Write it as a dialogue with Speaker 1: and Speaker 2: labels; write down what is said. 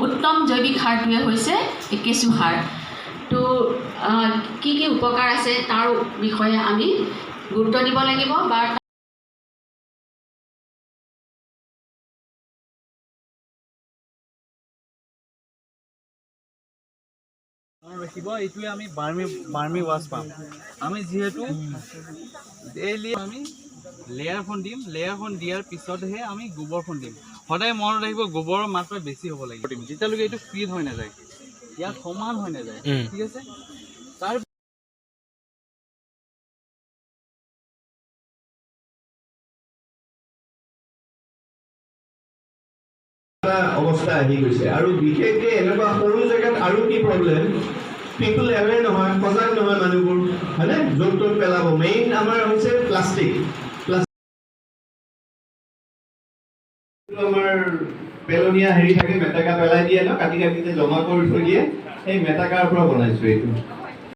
Speaker 1: উত্তম জৈৱিক সাৰটোৱে হৈছে কেঁচু সাৰ। তো কি কি উপকাৰ আছে তাৰ বিষয়ে আমি গুৰুত্ব দিব লাগিব বা
Speaker 2: ৰাখিব। এইটোৱে আমি বাৰ্মি ৱাছ পাম। আমি যিহেতু ডেইলি আমি লেয়াৰখন দিম, লেয়াৰখন দিয়াৰ পিছতহে আমি গোবৰখন দিম। সদায় মনত ৰাখিব গোবৰৰ মাত্ৰা বেছি হ'ব লাগিব যেতিয়ালৈকে এইটো ফিল হৈ নাযায়, ইয়াত সমান হৈ নাযায়। ঠিক আছে, তাৰ
Speaker 3: অৱস্থা আহি গৈছে। আৰু বিশেষকৈ এনেকুৱা সৰু জেগাত আৰু কি প্ৰব্লেম, পিপুল এৱেৰ নহয়, সজাগ নহয় মানুহবোৰ, হয়নে? য'ত ত'ত পেলাব। মেইন আমাৰ হৈছে প্লাষ্টিক। আমাৰ পেলনীয়া হেৰি থাকে, মেটেকা পেলাই দিয়ে ন, কাটি কাটি জমা কৰি থৈ দিয়ে, সেই মেটেকাৰ পৰা বনাইছো এইটো।